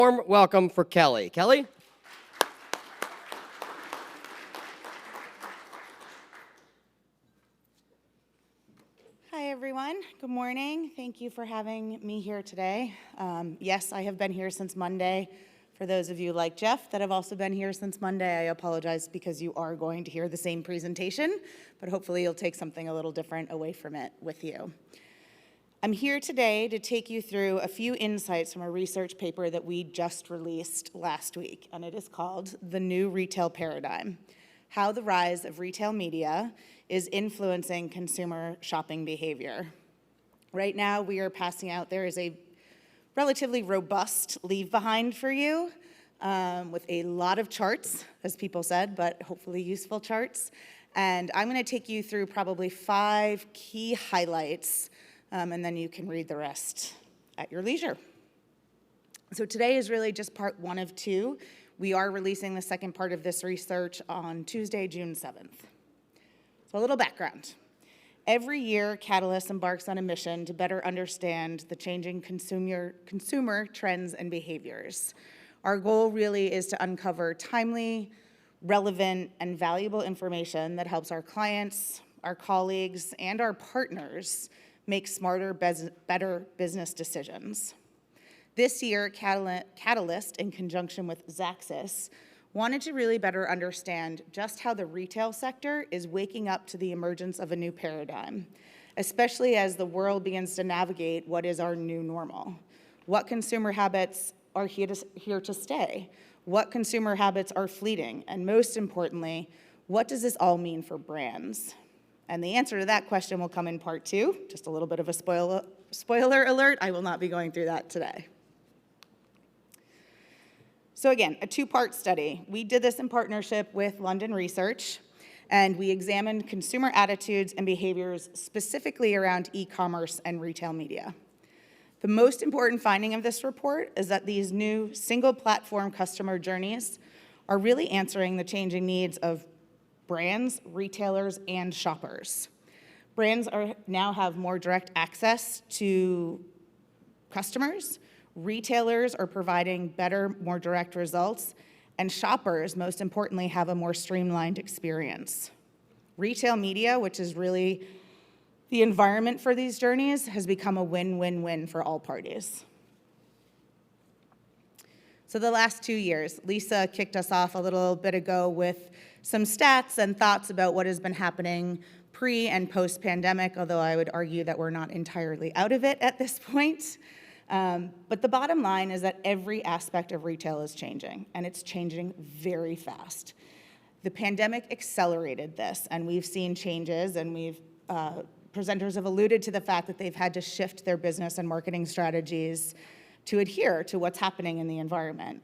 Warm welcome for Kelly. Kelly? Hi, everyone. Good morning. Thank you for having me here today. Yes, I have been here since Monday. For those of you like Jeff that have also been here since Monday, I apologize because you are going to hear the same presentation, but hopefully you'll take something a little different away from it with you. I'm here today to take you through a few insights from a research paper that we just released last week, and it is called The New Retail Paradigm: How the Rise of Retail Media is Influencing Consumer Shopping Behavior. Right now, we are passing out, there is a relatively robust leave behind for you with a lot of charts, as people said, but hopefully useful charts. And I'm gonna take you through probably 5 key highlights, and then you can read the rest at your leisure. So today is really just part 1 of 2. We are releasing the second part of this research on Tuesday, June 7th. So a little background. Every year, Catalyst embarks on a mission to better understand the changing consumer trends and behaviors. Our goal really is to uncover timely, relevant, and valuable information that helps our clients, our colleagues, and our partners make smarter, better business decisions. This year, Catalyst, in conjunction with Xaxis, wanted to really better understand just how the retail sector is waking up to the emergence of a new paradigm, especially as the world begins to navigate what is our new normal. What consumer habits are here to stay? What consumer habits are fleeting? And most importantly, what does this all mean for brands? And the answer to that question will come in part 2. Just a little bit of a spoiler alert, I will not be going through that today. So again, a 2-part study. We did this in partnership with London Research, and we examined consumer attitudes and behaviors specifically around e-commerce and retail media. The most important finding of this report is that these new single-platform customer journeys are really answering the changing needs of brands, retailers, and shoppers. Brands now have more direct access to customers. Retailers are providing better, more direct results, and shoppers, most importantly, have a more streamlined experience. Retail media, which is really the environment for these journeys, has become a win-win-win for all parties. So the last 2 years, Lisa kicked us off a little bit ago with some stats and thoughts about what has been happening pre- and post-pandemic, although I would argue that we're not entirely out of it at this point. But the bottom line is that every aspect of retail is changing, and it's changing very fast. The pandemic accelerated this, and we've seen changes, and presenters have alluded to the fact that they've had to shift their business and marketing strategies to adhere to what's happening in the environment.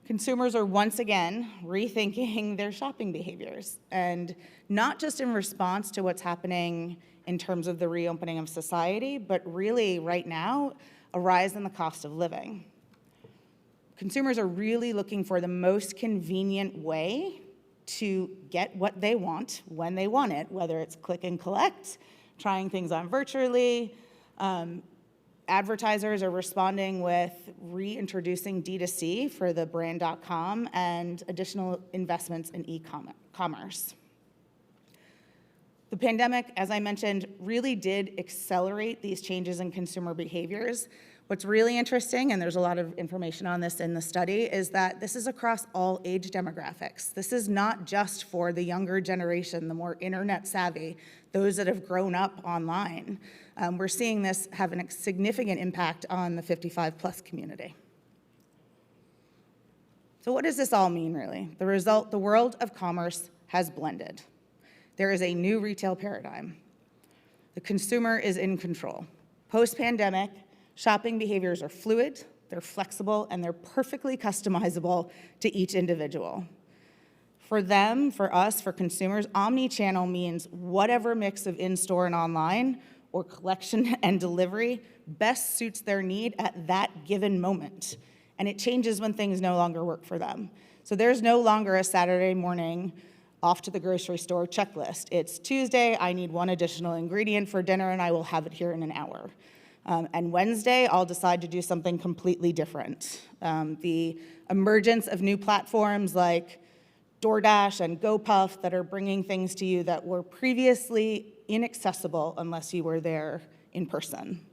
Consumers are once again rethinking their shopping behaviors, and not just in response to what's happening in terms of the reopening of society, but really right now, a rise in the cost of living. Consumers are really looking for the most convenient way to get what they want when they want it, whether it's click and collect, trying things on virtually. Advertisers are responding with reintroducing D2C for the brand.com and additional investments in e-commerce. The pandemic, as I mentioned, really did accelerate these changes in consumer behaviors. What's really interesting, and there's a lot of information on this in the study, is that this is across all age demographics. This is not just for the younger generation, the more internet savvy, those that have grown up online. We're seeing this have a significant impact on the 55+ community. So what does this all mean, really? The world of commerce has blended. There is a new retail paradigm. The consumer is in control. Post-pandemic, shopping behaviors are fluid, they're flexible, and they're perfectly customizable to each individual. For them, for us, for consumers, omni-channel means whatever mix of in-store and online or collection and delivery best suits their need at that given moment. And it changes when things no longer work for them. So there's no longer a Saturday morning off to the grocery store checklist. It's Tuesday, I need 1 additional ingredient for dinner and I will have it here in an hour. And Wednesday, I'll decide to do something completely different. The emergence of new platforms like DoorDash and GoPuff that are bringing things to you that were previously inaccessible unless you were there in person.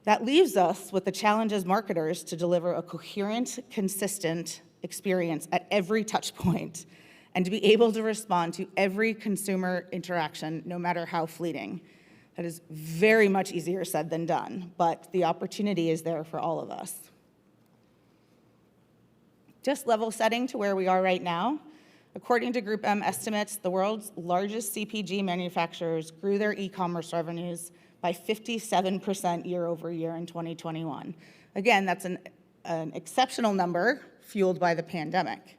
That leaves us with the challenge as marketers to deliver a coherent, consistent experience at every touch point and to be able to respond to every consumer interaction, no matter how fleeting. That is very much easier said than done, but the opportunity is there for all of us. Just level setting to where we are right now, according to GroupM estimates, the world's largest CPG manufacturers grew their e-commerce revenues by 57% year over year in 2021. Again, that's an exceptional number fueled by the pandemic.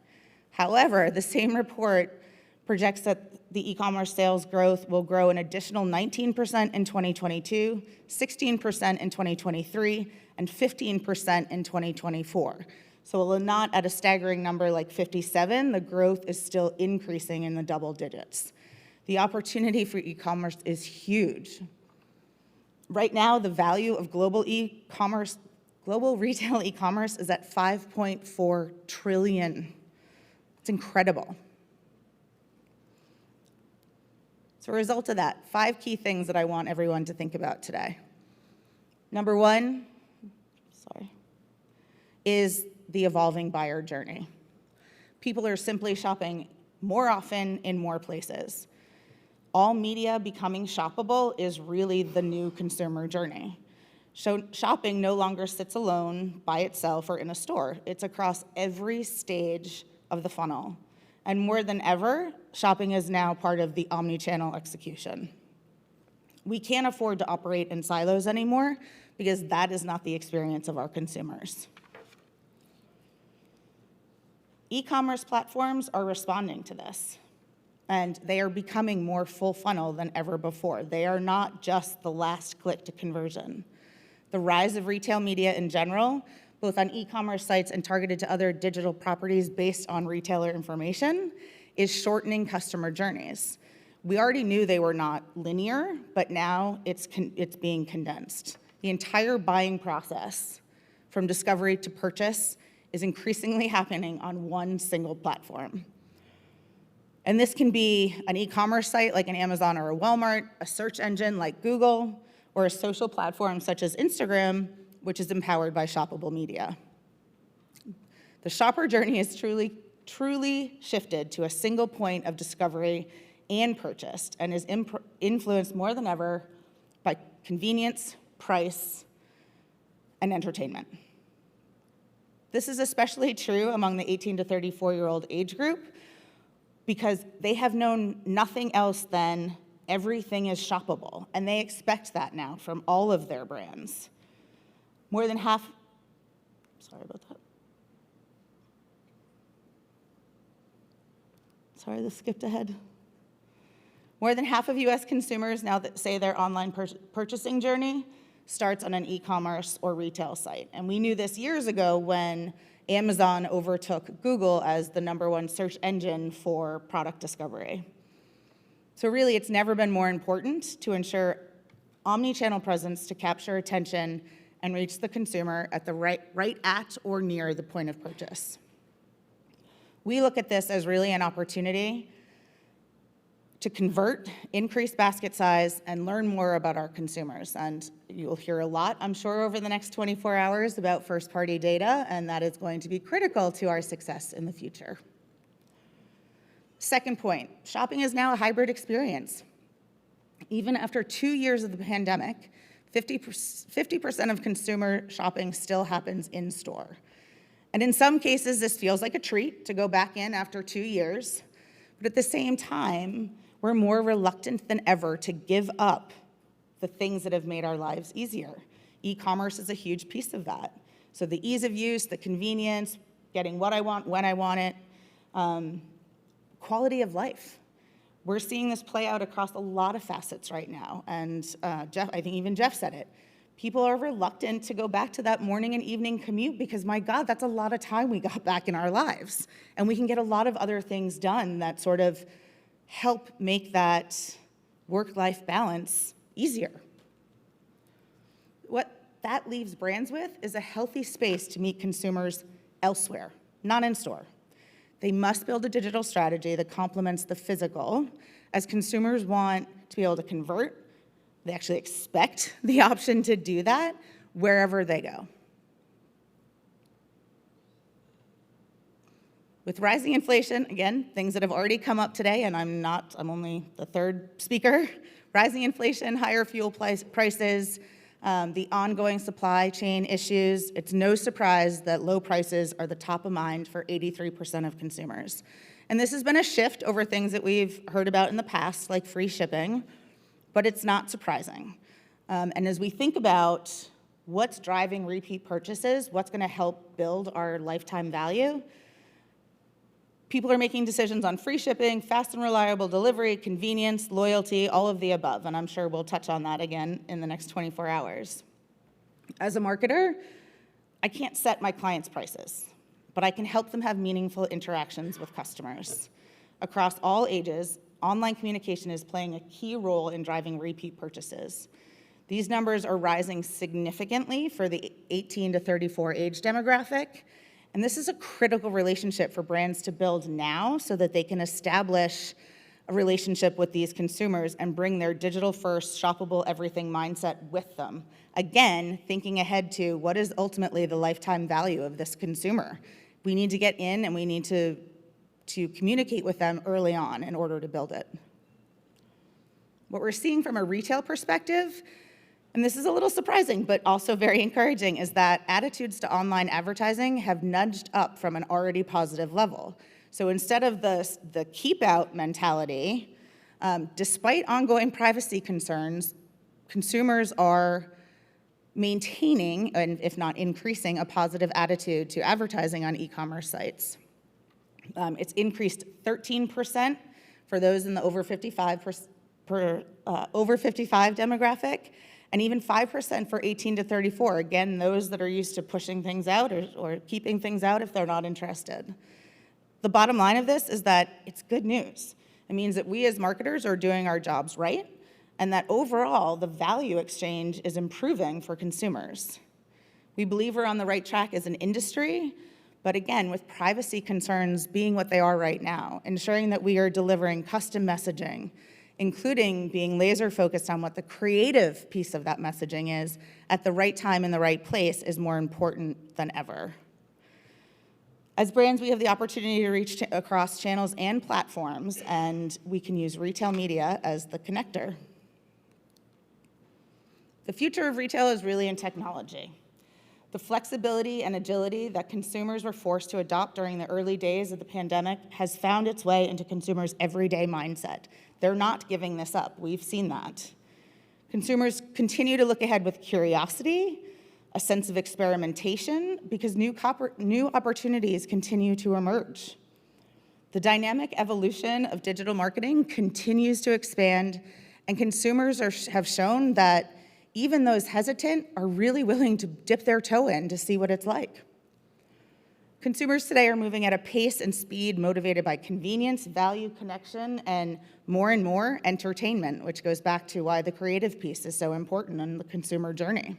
However, the same report projects that the e-commerce sales growth will grow an additional 19% in 2022, 16% in 2023, and 15% in 2024. So while not at a staggering number like 57, the growth is still increasing in the double digits. The opportunity for e-commerce is huge. Right now, the value of global retail e-commerce is at $5.4 trillion. It's incredible. So a result of that, 5 key things that I want everyone to think about today. Number 1, is the evolving buyer journey. People are simply shopping more often in more places. All media becoming shoppable is really the new consumer journey. So shopping no longer sits alone by itself or in a store. It's across every stage of the funnel. And more than ever, shopping is now part of the omni-channel execution. We can't afford to operate in silos anymore because that is not the experience of our consumers. E-commerce platforms are responding to this, and they are becoming more full funnel than ever before. They are not just the last click to conversion. The rise of retail media in general, both on e-commerce sites and targeted to other digital properties based on retailer information, is shortening customer journeys. We already knew they were not linear, but now it's being condensed. The entire buying process, from discovery to purchase, is increasingly happening on one single platform. And this can be an e-commerce site like an Amazon or a Walmart, a search engine like Google, or a social platform such as Instagram, which is empowered by shoppable media. The shopper journey is truly shifted to a single point of discovery and purchase, and is influenced more than ever by convenience, price, and entertainment. This is especially true among the 18 to 34-year-old age group because they have known nothing else than everything is shoppable, and they expect that now from all of their brands. More than half, sorry about that. Sorry, this skipped ahead. More than half of US consumers now that say their online purchasing journey starts on an e-commerce or retail site. And we knew this years ago when Amazon overtook Google as the #1 search engine for product discovery. So really, it's never been more important to ensure omni-channel presence to capture attention and reach the consumer at the right at or near the point of purchase. We look at this as really an opportunity to convert, increase basket size, and learn more about our consumers. And you'll hear a lot, I'm sure, over the next 24 hours about first-party data, and that is going to be critical to our success in the future. Second point, shopping is now a hybrid experience. Even after 2 years of the pandemic, 50% of consumer shopping still happens in store. And in some cases, this feels like a treat to go back in after 2 years. But at the same time, we're more reluctant than ever to give up the things that have made our lives easier. E-commerce is a huge piece of that. So the ease of use, the convenience, getting what I want when I want it, quality of life. We're seeing this play out across a lot of facets right now. And Jeff, I think even Jeff said it. People are reluctant to go back to that morning and evening commute because, my God, that's a lot of time we got back in our lives. And we can get a lot of other things done that sort of help make that work-life balance easier. What that leaves brands with is a healthy space to meet consumers elsewhere, not in store. They must build a digital strategy that complements the physical, as consumers want to be able to convert. They actually expect the option to do that wherever they go. With rising inflation, again, things that have already come up today, and I'm only the third speaker, rising inflation, higher fuel prices, the ongoing supply chain issues, it's no surprise that low prices are the top of mind for 83% of consumers. And this has been a shift over things that we've heard about in the past, like free shipping, but it's not surprising. And as we think about what's driving repeat purchases, what's gonna help build our lifetime value, people are making decisions on free shipping, fast and reliable delivery, convenience, loyalty, all of the above, and I'm sure we'll touch on that again in the next 24 hours. As a marketer, I can't set my clients' prices, but I can help them have meaningful interactions with customers. Across all ages, online communication is playing a key role in driving repeat purchases. These numbers are rising significantly for the 18 to 34 age demographic, and this is a critical relationship for brands to build now so that they can establish a relationship with these consumers and bring their digital-first, shoppable everything mindset with them. Again, thinking ahead to what is ultimately the lifetime value of this consumer. We need to get in and we need to communicate with them early on in order to build it. What we're seeing from a retail perspective, and this is a little surprising, but also very encouraging, is that attitudes to online advertising have nudged up from an already positive level. So instead of the keep out mentality, despite ongoing privacy concerns, consumers are maintaining, and if not increasing, a positive attitude to advertising on e-commerce sites. It's increased 13% for those in the over 55 demographic, and even 5% for 18 to 34. Again, those that are used to pushing things out or keeping things out if they're not interested. The bottom line of this is that it's good news. It means that we as marketers are doing our jobs right, and that overall the value exchange is improving for consumers. We believe we're on the right track as an industry, but again, with privacy concerns being what they are right now, ensuring that we are delivering custom messaging, including being laser focused on what the creative piece of that messaging is at the right time in the right place is more important than ever. As brands, we have the opportunity to reach across channels and platforms, and we can use retail media as the connector. The future of retail is really in technology. The flexibility and agility that consumers were forced to adopt during the early days of the pandemic has found its way into consumers' everyday mindset. They're not giving this up. We've seen that. Consumers continue to look ahead with curiosity, a sense of experimentation, because new opportunities continue to emerge. The dynamic evolution of digital marketing continues to expand, and consumers have shown that even those hesitant are really willing to dip their toe in to see what it's like. Consumers today are moving at a pace and speed motivated by convenience, value, connection, and more entertainment, which goes back to why the creative piece is so important in the consumer journey.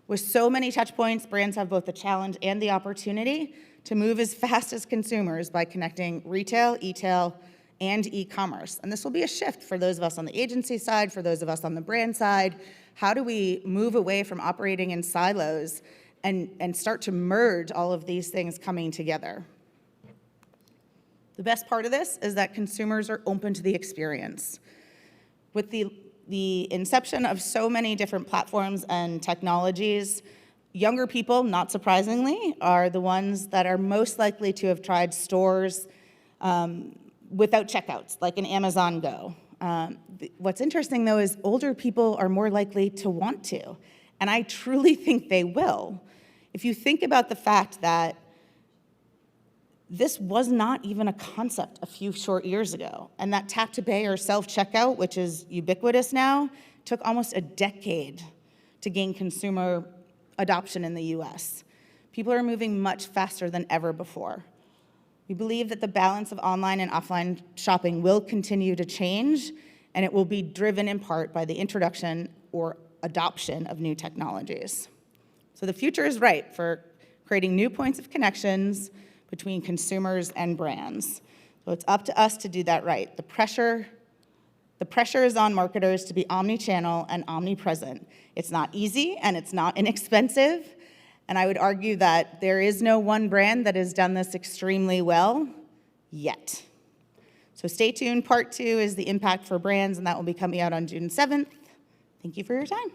With so many touch points, brands have both the challenge and the opportunity to move as fast as consumers by connecting retail, e-tail, and e-commerce. And this will be a shift for those of us on the agency side, for those of us on the brand side. How do we move away from operating in silos and start to merge all of these things coming together? The best part of this is that consumers are open to the experience. With the inception of so many different platforms and technologies, younger people, not surprisingly, are the ones that are most likely to have tried stores without checkouts, like an Amazon Go. What's interesting, though, is older people are more likely to want to, and I truly think they will. If you think about the fact that this was not even a concept a few short years ago, and that tap to pay or self-checkout, which is ubiquitous now, took almost a decade to gain consumer adoption in the US. People are moving much faster than ever before. We believe that the balance of online and offline shopping will continue to change, and it will be driven in part by the introduction or adoption of new technologies. So the future is ripe for creating new points of connections between consumers and brands. So it's up to us to do that right. The pressure is on marketers to be omni-channel and omnipresent. It's not easy and it's not inexpensive. And I would argue that there is no one brand that has done this extremely well yet. So stay tuned. Part 2 is the impact for brands, and that will be coming out on June 7th. Thank you for your time.